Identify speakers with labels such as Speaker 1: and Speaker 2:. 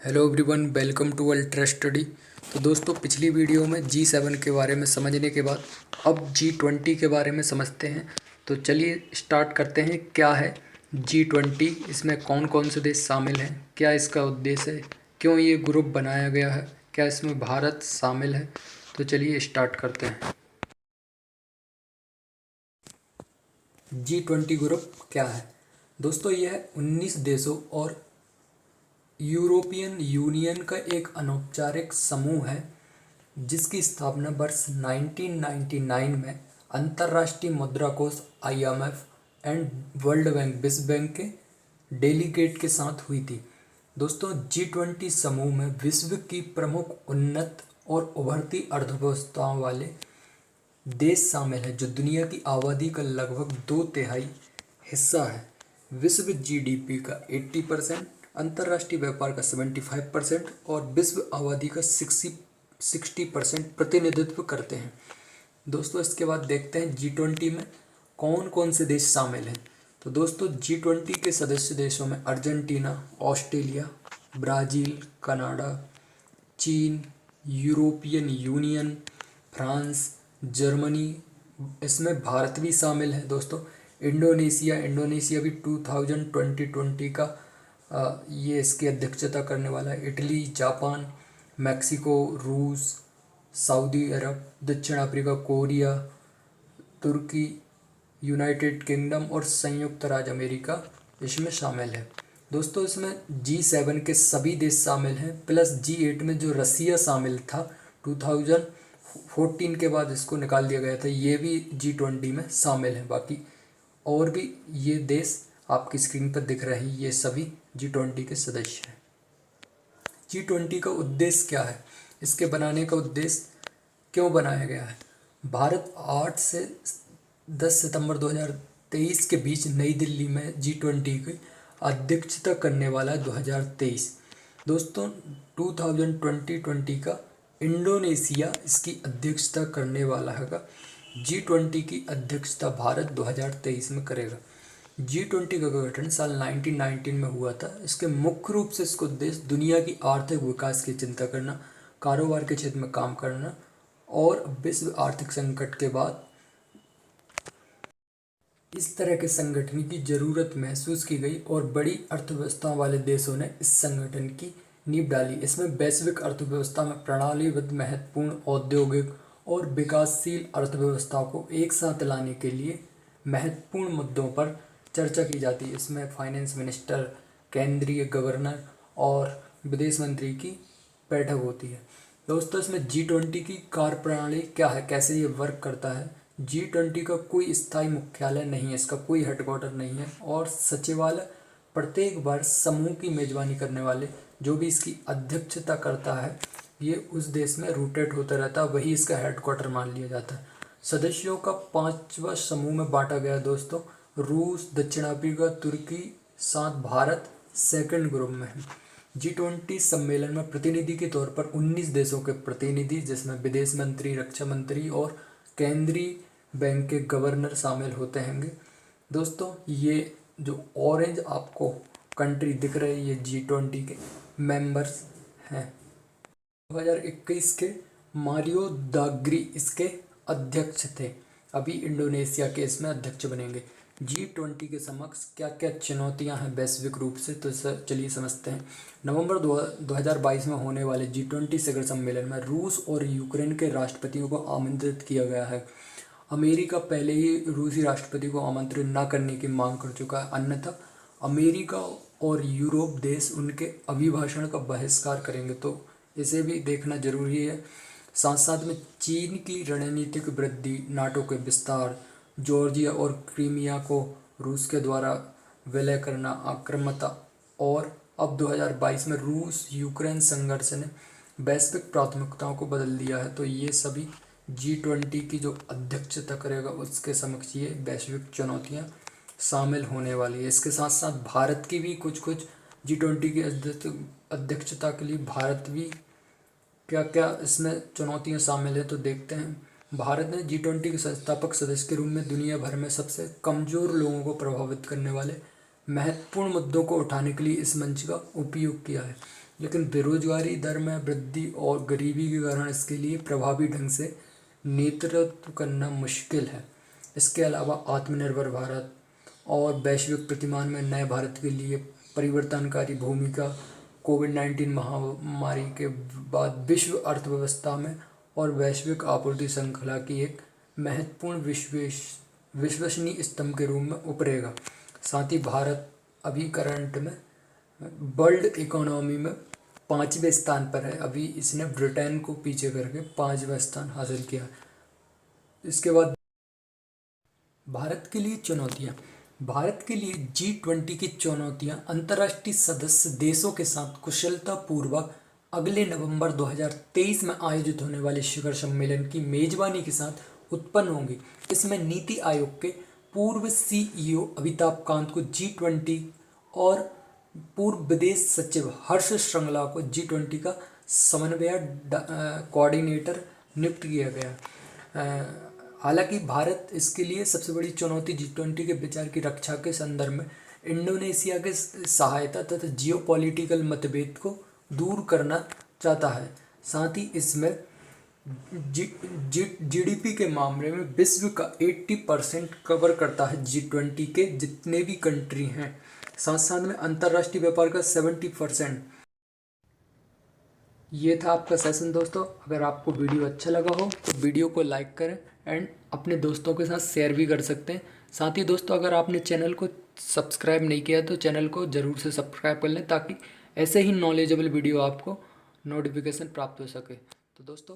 Speaker 1: Hello everyone, welcome to ultra study. तो दोस्तों, पिछली वीडियो में G7 के बारे में समझने के बाद अब G20 के बारे में समझते हैं। तो चलिए स्टार्ट करते हैं। क्या है G20, इसमें कौन कौन से देश शामिल हैं, क्या इसका उद्देश्य है, क्यों ये ग्रुप बनाया गया है, क्या इसमें भारत शामिल है। तो चलिए स्टार्ट करते हैं। G20 ग्रुप क्या है दोस्तों? यह 19 देशों और यूरोपियन यूनियन का एक अनौपचारिक समूह है जिसकी स्थापना वर्ष 1999 में अंतर्राष्ट्रीय मुद्रा कोष IMF एंड वर्ल्ड बैंक विश्व बैंक के डेलीगेट के साथ हुई थी। दोस्तों, G20 समूह में विश्व की प्रमुख उन्नत और उभरती अर्थव्यवस्थाओं वाले देश शामिल हैं जो दुनिया की आबादी का लगभग 2/3 हिस्सा है। विश्व GDP का 80%, अंतर्राष्ट्रीय व्यापार का 75% और विश्व आबादी का 60% प्रतिनिधित्व करते हैं। दोस्तों, इसके बाद देखते हैं G20 में कौन कौन से देश शामिल हैं। तो दोस्तों, G20 के सदस्य देशों में अर्जेंटीना, ऑस्ट्रेलिया, ब्राज़ील, कनाडा, चीन, यूरोपियन यूनियन, फ्रांस, जर्मनी, इसमें भारत भी शामिल है। दोस्तों, इंडोनेशिया भी 2020 का ये इसकी अध्यक्षता करने वाला है। इटली, जापान, मैक्सिको, रूस, सऊदी अरब, दक्षिण अफ्रीका, कोरिया, तुर्की, यूनाइटेड किंगडम और संयुक्त राज्य अमेरिका इसमें शामिल है। दोस्तों, इसमें G7 के सभी देश शामिल हैं, प्लस G8 में जो रसिया शामिल था 2014 के बाद इसको निकाल दिया गया था, ये भी G20 में शामिल है। बाकी और भी ये देश आपकी स्क्रीन पर दिख रहे हैं, ये सभी G20 के सदस्य हैं। G20 का उद्देश्य क्या है, इसके बनाने का उद्देश्य क्यों बनाया गया है? भारत 8 से 10 सितंबर 2023 के बीच नई दिल्ली में G20 की अध्यक्षता करने वाला है 2023। दोस्तों, 2020 का इंडोनेशिया इसकी अध्यक्षता करने वाला है। G20 की अध्यक्षता भारत 2023 में करेगा। G20 का गठन साल 1919 में हुआ था। इसके मुख्य रूप से इसका उद्देश्य दुनिया की आर्थिक विकास की चिंता करना, कारोबार के क्षेत्र में काम करना और विश्व आर्थिक संकट के बाद इस तरह के संगठन की जरूरत महसूस की गई और बड़ी अर्थव्यवस्था वाले देशों ने इस संगठन की नींव डाली। इसमें वैश्विक अर्थव्यवस्था में प्रणालीबद्ध, महत्वपूर्ण औद्योगिक और विकासशील अर्थव्यवस्था को एक साथ लाने के लिए महत्वपूर्ण मुद्दों पर चर्चा की जाती है। इसमें फाइनेंस मिनिस्टर, केंद्रीय गवर्नर और विदेश मंत्री की बैठक होती है। दोस्तों, इसमें G20 की कार्यप्रणाली क्या है, कैसे ये वर्क करता है? G20 का कोई स्थायी मुख्यालय नहीं है, इसका कोई हेडक्वार्टर नहीं है और सचिवालय प्रत्येक वर्ष समूह की मेजबानी करने वाले जो भी इसकी अध्यक्षता करता है ये उस देश में रोटेट होता रहता है, वही इसका हेडक्वार्टर मान लिया जाता है। सदस्यों का 5वां समूह में बांटा गया दोस्तों। रूस, दक्षिण अफ्रीका, तुर्की, साथ भारत सेकंड ग्रुप में है। G20 सम्मेलन में प्रतिनिधि के तौर पर 19 देशों के प्रतिनिधि, जिसमें विदेश मंत्री, रक्षा मंत्री और केंद्रीय बैंक के गवर्नर शामिल होते हैं। दोस्तों, ये जो ऑरेंज आपको कंट्री दिख रही है ये G20 के मेंबर्स हैं। 2021 के मारियो द्राघी इसके अध्यक्ष थे, अभी इंडोनेशिया के इसमें अध्यक्ष बनेंगे। G20 के समक्ष क्या क्या चुनौतियां हैं वैश्विक रूप से, तो चलिए समझते हैं। नवंबर 2022 में होने वाले G20 शिखर सम्मेलन में रूस और यूक्रेन के राष्ट्रपतियों को आमंत्रित किया गया है। अमेरिका पहले ही रूसी राष्ट्रपति को आमंत्रित न करने की मांग कर चुका है, अन्यथा अमेरिका और यूरोप देश उनके अभिभाषण का बहिष्कार करेंगे, तो इसे भी देखना जरूरी है। साथ साथ में चीन की रणनीतिक वृद्धि, नाटो के विस्तार, जॉर्जिया और क्रीमिया को रूस के द्वारा विलय करना, आक्रामकता और अब 2022 में रूस यूक्रेन संघर्ष ने वैश्विक प्राथमिकताओं को बदल दिया है। तो ये सभी G20 की जो अध्यक्षता करेगा उसके समक्ष ये वैश्विक चुनौतियां शामिल होने वाली है। इसके साथ साथ भारत की भी कुछ G20 की अध्यक्षता के लिए भारत भी क्या क्या इसमें चुनौतियां शामिल है, तो देखते हैं। भारत ने G20 के संस्थापक सदस्य के रूप में दुनिया भर में सबसे कमज़ोर लोगों को प्रभावित करने वाले महत्वपूर्ण मुद्दों को उठाने के लिए इस मंच का उपयोग किया है। लेकिन बेरोजगारी दर में वृद्धि और गरीबी के कारण इसके लिए प्रभावी ढंग से नेतृत्व करना मुश्किल है। इसके अलावा आत्मनिर्भर भारत और वैश्विक प्रतिमान में नए भारत के लिए परिवर्तनकारी भूमिका, कोविड-19 महामारी के बाद विश्व अर्थव्यवस्था में और वैश्विक आपूर्ति श्रृंखला की एक महत्वपूर्ण विश्वसनीय स्तंभ के रूप में उभरेगा। साथ ही भारत अभी करंट में वर्ल्ड इकोनॉमी में 5वें स्थान पर है। अभी इसने ब्रिटेन को पीछे करके 5वां स्थान हासिल किया। इसके बाद भारत के लिए चुनौतियां। भारत के लिए G20 की चुनौतियां अंतर्राष्ट्रीय सदस्य देशों के साथ कुशलतापूर्वक अगले नवंबर 2023 में आयोजित होने वाले शिखर सम्मेलन की मेजबानी के साथ उत्पन्न होंगी। इसमें नीति आयोग के पूर्व CEO अमिताभ कांत को G20 और पूर्व विदेश सचिव हर्ष श्रृंगला को G20 का समन्वय कोऑर्डिनेटर नियुक्त किया गया। हालांकि भारत इसके लिए सबसे बड़ी चुनौती G20 के विचार की रक्षा के संदर्भ में इंडोनेशिया के सहायता तथा जियोपॉलिटिकल मतभेद को दूर करना चाहता है। साथ ही इसमें GDP के मामले में विश्व का 80% कवर करता है G20 के जितने भी कंट्री हैं। साथ साथ में अंतर्राष्ट्रीय व्यापार का 70%। ये था आपका सेशन दोस्तों। अगर आपको वीडियो अच्छा लगा हो तो वीडियो को लाइक करें एंड अपने दोस्तों के साथ शेयर भी कर सकते हैं। साथ ही दोस्तों, अगर आपने चैनल को सब्सक्राइब नहीं किया तो चैनल को ज़रूर से सब्सक्राइब कर लें ताकि ऐसे ही नॉलेजेबल वीडियो आपको नोटिफिकेशन प्राप्त हो सके। तो दोस्तों